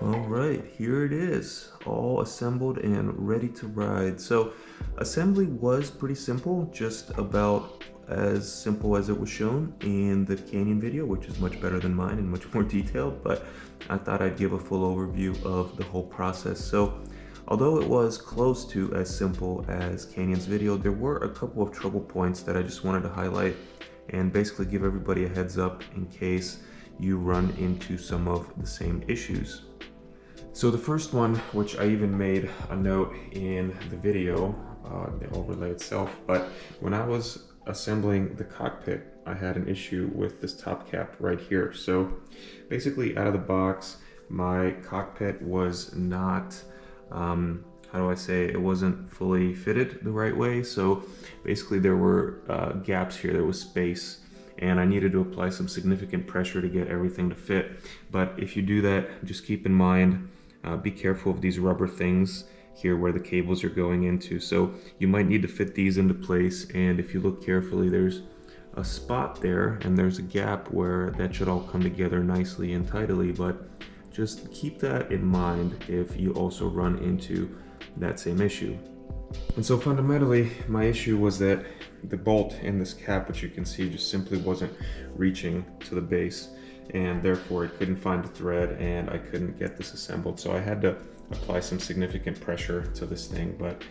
All right, here it is, all assembled and ready to ride. So assembly was pretty simple, just about as simple as it was shown in the Canyon video, which is much better than mine and much more detailed, but I thought I'd give a full overview of the whole process. So although it was close to as simple as Canyon's video, there were a couple of trouble points that I just wanted to highlight and basically give everybody a heads up in case you run into some of the same issues. So the first one, which I even made a note in the video, the overlay itself, but when I was assembling the cockpit, I had an issue with this top cap right here. So basically out of the box, my cockpit was not, how do I say, it wasn't fully fitted the right way. So basically there were gaps here, there was space, and I needed to apply some significant pressure to get everything to fit. But if you do that, just keep in mind, be careful of these rubber things here where the cables are going into. So you might need to fit these into place, and if you look carefully, there's a spot there and there's a gap where that should all come together nicely and tidily, but just keep that in mind if you also run into that same issue. And so fundamentally, my issue was that the bolt in this cap, which you can see, just simply wasn't reaching to the base, and therefore it couldn't find a thread and I couldn't get this assembled. So I had to apply some significant pressure to this thing, but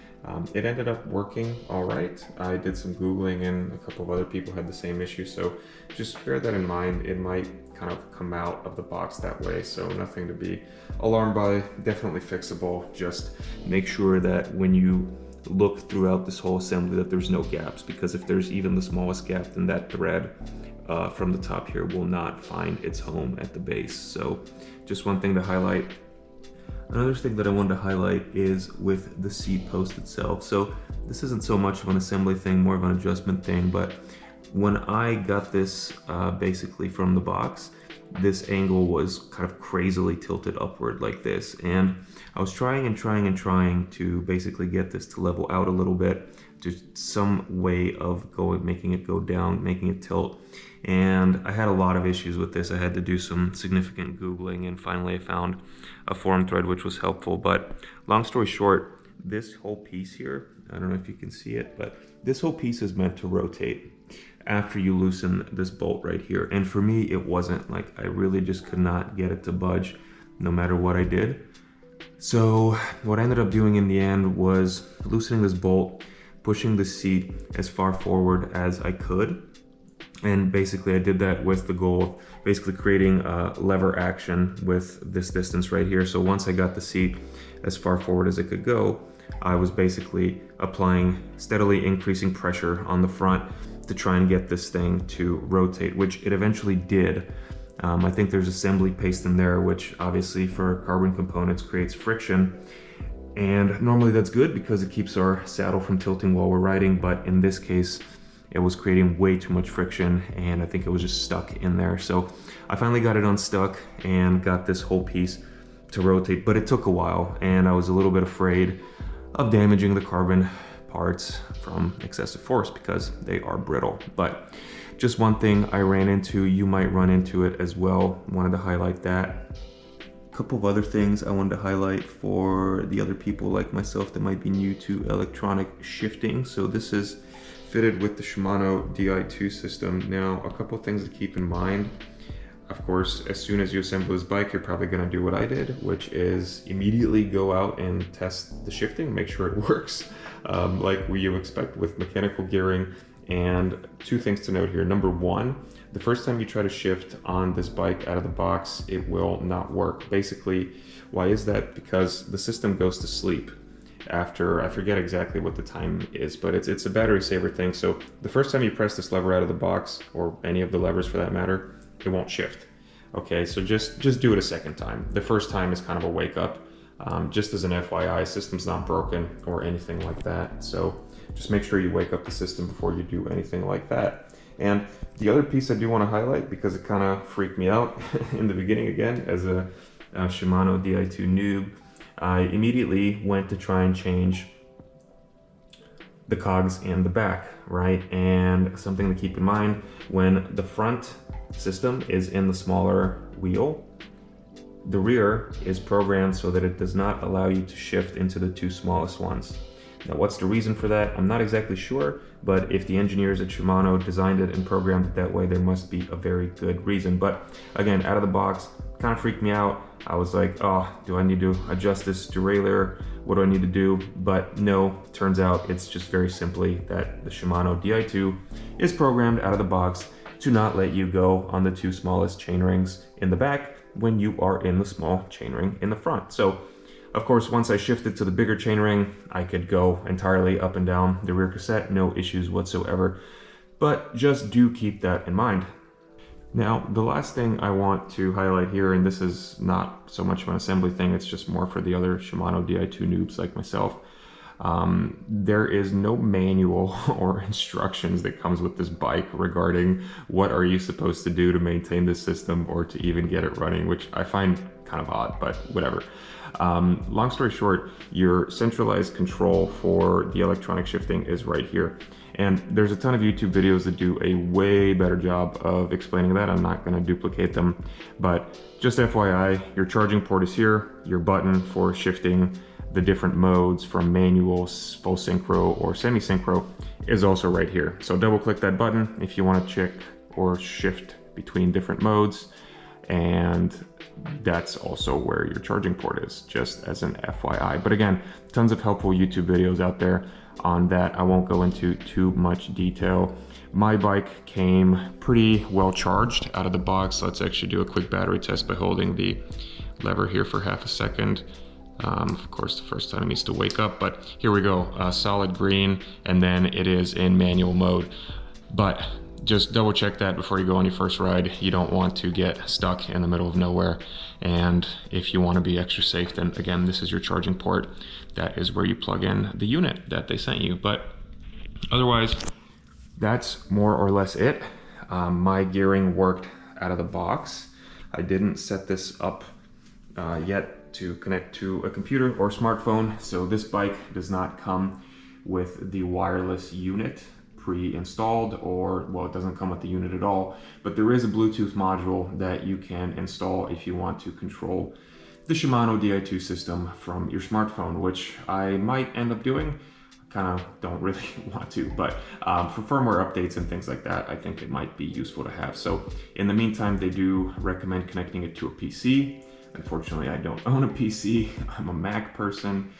it ended up working all right. I did some Googling and a couple of other people had the same issue, so just bear that in mind. It might kind of come out of the box that way, so nothing to be alarmed by, definitely fixable. Just make sure that when you look throughout this whole assembly that there's no gaps, because if there's even the smallest gap, then that thread from the top here will not find its home at the base. So just one thing to highlight. Another thing that I wanted to highlight is with the seat post itself. So this isn't so much of an assembly thing, more of an adjustment thing, but when I got this basically from the box, this angle was kind of crazily tilted upward like this, and I was trying to basically get this to level out a little bit, just some way of making it go down, making it tilt. And I had a lot of issues with this. I had to do some significant Googling, and finally I found a forum thread which was helpful. But long story short, this whole piece here, I don't know if you can see it, but this whole piece is meant to rotate after you loosen this bolt right here. And for me, it wasn't. Like, I really just could not get it to budge no matter what I did. So what I ended up doing in the end was loosening this bolt, pushing the seat as far forward as I could. And basically I did that with the goal of basically creating a lever action with this distance right here. So once I got the seat as far forward as it could go, I was basically applying steadily increasing pressure on the front to try and get this thing to rotate, which it eventually did. I think there's assembly paste in there, which obviously for carbon components creates friction. And normally that's good because it keeps our saddle from tilting while we're riding, but in this case, it was creating way too much friction, and I think it was just stuck in there. So I finally got it unstuck and got this whole piece to rotate, but it took a while, and I was a little bit afraid of damaging the carbon parts from excessive force because they are brittle. But just one thing I ran into, you might run into it as well. Wanted to highlight that. A couple of other things I wanted to highlight for the other people like myself that might be new to electronic shifting. So this is fitted with the Shimano Di2 system. Now, a couple of things to keep in mind. Of course, as soon as you assemble this bike, you're probably gonna do what I did, which is immediately go out and test the shifting, make sure it works like you expect with mechanical gearing. And two things to note here. Number one, the first time you try to shift on this bike out of the box, it will not work. Basically, why is that? Because the system goes to sleep after, I forget exactly what the time is, but it's a battery saver thing. So the first time you press this lever out of the box, or any of the levers for that matter, it won't shift. Okay, so just do it a second time. The first time is kind of a wake up. Just as an FYI, system's not broken or anything like that. So just make sure you wake up the system before you do anything like that. And the other piece I do want to highlight, because it kind of freaked me out in the beginning again as a Shimano Di2 noob, I immediately went to try and change the cogs in the back, right? And something to keep in mind, when the front system is in the smaller wheel, The rear is programmed so that it does not allow you to shift into the two smallest ones. Now, what's the reason for that? I'm not exactly sure, but if the engineers at Shimano designed it and programmed it that way, there must be a very good reason. But again, out of the box, kind of freaked me out. I was like, oh, do I need to adjust this derailleur? What do I need to do? But no, turns out it's just very simply that the Shimano Di2 is programmed out of the box to not let you go on the two smallest chainrings in the back when you are in the small chainring in the front. So of course, once I shifted to the bigger chainring, I could go entirely up and down the rear cassette, no issues whatsoever. But just do keep that in mind. Now, the last thing I want to highlight here, and this is not so much of an assembly thing, it's just more for the other Shimano Di2 noobs like myself. There is no manual or instructions that comes with this bike regarding what are you supposed to do to maintain this system or to even get it running, which I find kind of odd, but whatever. Long story short, your centralized control for the electronic shifting is right here. And there's a ton of YouTube videos that do a way better job of explaining that. I'm not going to duplicate them, but just FYI, your charging port is here. Your button for shifting the different modes from manual, full synchro, or semi-synchro is also right here. So double click that button if you want to check or shift between different modes. And that's also where your charging port is, just as an FYI. But again, tons of helpful YouTube videos out there on that. I won't go into too much detail. My bike came pretty well charged out of the box. Let's actually do a quick battery test by holding the lever here for half a second. Of course, the first time it needs to wake up, but here we go, solid green, and then it is in manual mode. But just double check that before you go on your first ride. You don't want to get stuck in the middle of nowhere. And if you want to be extra safe, then again, this is your charging port. That is where you plug in the unit that they sent you. But otherwise, that's more or less it. My gearing worked out of the box. I didn't set this up yet to connect to a computer or smartphone. So this bike does not come with the wireless unit pre-installed, or well, it doesn't come with the unit at all, but there is a Bluetooth module that you can install if you want to control the Shimano Di2 system from your smartphone, which I might end up doing. I kind of don't really want to, but for firmware updates and things like that, I think it might be useful to have. So in the meantime, they do recommend connecting it to a PC. Unfortunately, I don't own a PC. I'm a Mac person.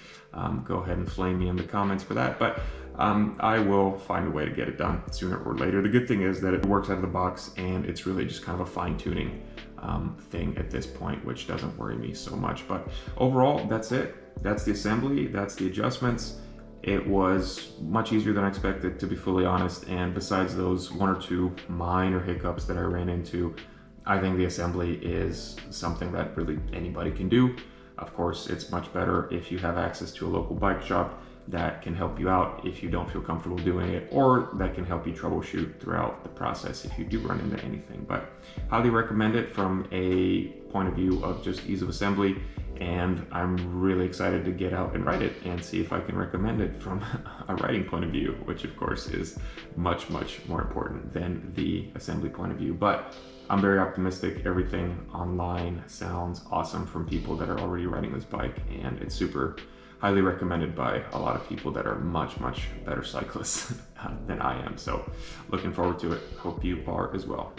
Go ahead and flame me in the comments for that, but I will find a way to get it done sooner or later. The good thing is that it works out of the box, and it's really just kind of a fine-tuning thing at this point, which doesn't worry me so much. But overall, that's it. That's the assembly, that's the adjustments. It was much easier than I expected, to be fully honest, and besides those one or two minor hiccups that I ran into, I think the assembly is something that really anybody can do. Of course, it's much better if you have access to a local bike shop that can help you out if you don't feel comfortable doing it, or that can help you troubleshoot throughout the process if you do run into anything. But highly recommend it from a point of view of just ease of assembly, and I'm really excited to get out and ride it and see if I can recommend it from a riding point of view, which of course is much, much more important than the assembly point of view. But I'm very optimistic. Everything online sounds awesome from people that are already riding this bike, and it's super highly recommended by a lot of people that are much, much better cyclists than I am. So looking forward to it. Hope you are as well.